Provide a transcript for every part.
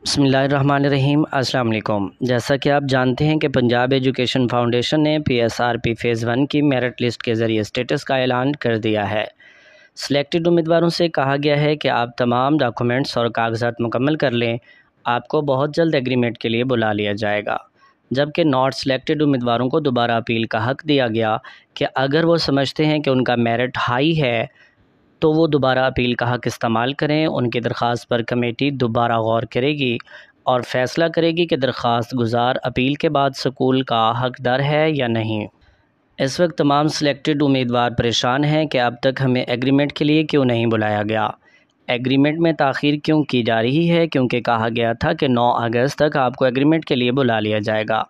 بسم اللہ الرحمن الرحیم۔ السلام علیکم۔ جیسا کہ آپ جانتے ہیں کہ پنجاب ایجوکیشن فاؤنڈیشن نے PSRP فیز 1 کی میرٹ لسٹ کے ذریعے اسٹیٹس کا اعلان کر دیا ہے۔ سلیکٹڈ امیدواروں سے کہا گیا ہے کہ آپ تمام ڈاکومنٹس اور کاغذات مکمل کر لیں، آپ کو بہت جلد ایگریمنٹ کے لیے بلا لیا جائے گا۔ جبکہ ناٹ سلیکٹڈ امیدواروں کو دوبارہ اپیل کا حق دیا گیا کہ اگر وہ سمجھتے ہیں کہ ان کا میرٹ ہائی ہے تو وہ دوبارہ اپیل کا حق استعمال کریں۔ ان کی درخواست پر کمیٹی دوبارہ غور کرے گی اور فیصلہ کرے گی کہ درخواست گزار اپیل کے بعد سکول کا حقدار ہے یا نہیں۔ اس وقت تمام سلیکٹڈ امیدوار پریشان ہیں کہ اب تک ہمیں ایگریمنٹ کے لیے کیوں نہیں بلایا گیا، ایگریمنٹ میں تاخیر کیوں کی جا رہی ہے، کیونکہ کہا گیا تھا کہ 9 اگست تک آپ کو ایگریمنٹ کے لیے بلا لیا جائے گا،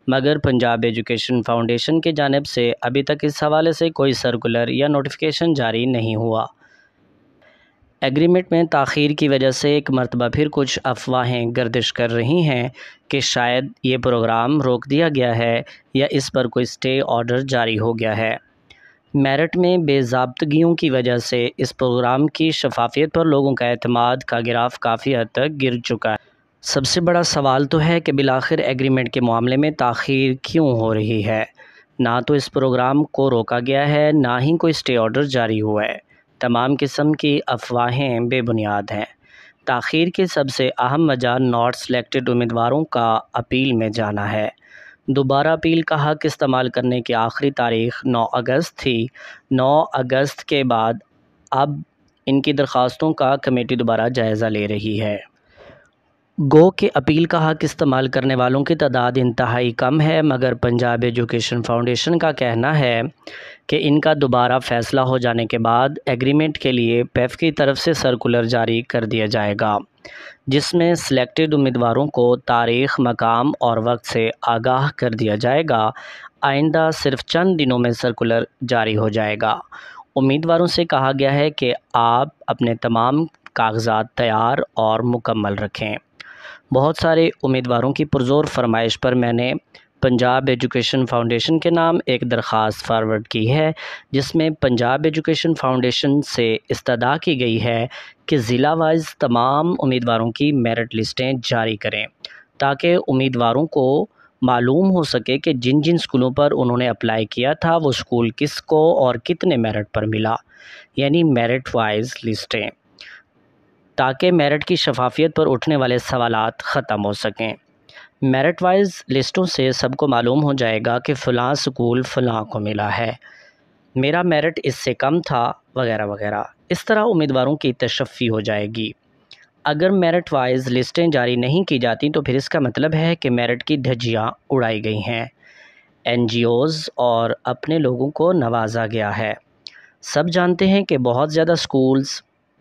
مگر پنجاب ایجوکیشن فاؤنڈیشن کی جانب سے ابھی تک اس حوالے سے کوئی سرکولر یا نوٹیفیکیشن جاری نہیں ہوا۔ ایگریمنٹ میں تاخیر کی وجہ سے ایک مرتبہ پھر کچھ افواہیں گردش کر رہی ہیں کہ شاید یہ پروگرام روک دیا گیا ہے یا اس پر کوئی اسٹے آرڈر جاری ہو گیا ہے۔ میرٹ میں بے ضابطگیوں کی وجہ سے اس پروگرام کی شفافیت پر لوگوں کا اعتماد کا گراف کافی حد تک گر چکا ہے۔ سب سے بڑا سوال تو ہے کہ بالآخر ایگریمنٹ کے معاملے میں تاخیر کیوں ہو رہی ہے۔ نہ تو اس پروگرام کو روکا گیا ہے، نہ ہی کوئی اسٹے آرڈر جاری ہوا ہے۔ تمام قسم کی افواہیں بے بنیاد ہیں۔ تاخیر کی سب سے اہم وجہ ناٹ سلیکٹڈ امیدواروں کا اپیل میں جانا ہے۔ دوبارہ اپیل کا حق استعمال کرنے کی آخری تاریخ 9 اگست تھی۔ 9 اگست کے بعد اب ان کی درخواستوں کا کمیٹی دوبارہ جائزہ لے رہی ہے۔ گو کہ اپیل کا حق استعمال کرنے والوں کی تعداد انتہائی کم ہے، مگر پنجاب ایجوکیشن فاؤنڈیشن کا کہنا ہے کہ ان کا دوبارہ فیصلہ ہو جانے کے بعد ایگریمنٹ کے لیے پیف کی طرف سے سرکولر جاری کر دیا جائے گا، جس میں سلیکٹڈ امیدواروں کو تاریخ، مقام اور وقت سے آگاہ کر دیا جائے گا۔ آئندہ صرف چند دنوں میں سرکولر جاری ہو جائے گا۔ امیدواروں سے کہا گیا ہے کہ آپ اپنے تمام کاغذات تیار اور مکمل رکھیں۔ بہت سارے امیدواروں کی پرزور فرمائش پر میں نے پنجاب ایجوکیشن فاؤنڈیشن کے نام ایک درخواست فارورڈ کی ہے، جس میں پنجاب ایجوکیشن فاؤنڈیشن سے استدعا کی گئی ہے کہ ضلع وائز تمام امیدواروں کی میرٹ لسٹیں جاری کریں تاکہ امیدواروں کو معلوم ہو سکے کہ جن جن سکولوں پر انہوں نے اپلائی کیا تھا وہ سکول کس کو اور کتنے میرٹ پر ملا، یعنی میرٹ وائز لسٹیں، تاکہ میرٹ کی شفافیت پر اٹھنے والے سوالات ختم ہو سکیں۔ میرٹ وائز لسٹوں سے سب کو معلوم ہو جائے گا کہ فلاں سکول فلاں کو ملا ہے، میرا میرٹ اس سے کم تھا، وغیرہ وغیرہ۔ اس طرح امیدواروں کی تشفی ہو جائے گی۔ اگر میرٹ وائز لسٹیں جاری نہیں کی جاتی تو پھر اس کا مطلب ہے کہ میرٹ کی دھجیاں اڑائی گئی ہیں، NGOز اور اپنے لوگوں کو نوازا گیا ہے۔ سب جانتے ہیں کہ بہت زیادہ سکولز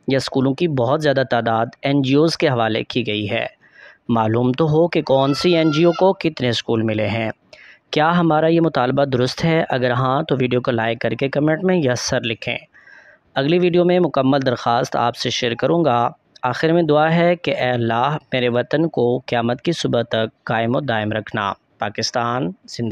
یا سکولوں کی بہت زیادہ تعداد NGOز کے حوالے کی گئی ہے۔ معلوم تو ہو کہ کون سی NGO کو کتنے سکول ملے ہیں۔ کیا ہمارا یہ مطالبہ درست ہے؟ اگر ہاں تو ویڈیو کو لائک کر کے کمنٹ میں یس سر لکھیں۔ اگلی ویڈیو میں مکمل درخواست آپ سے شیئر کروں گا۔ آخر میں دعا ہے کہ اے اللہ میرے وطن کو قیامت کی صبح تک قائم و دائم رکھنا۔ پاکستان زندہ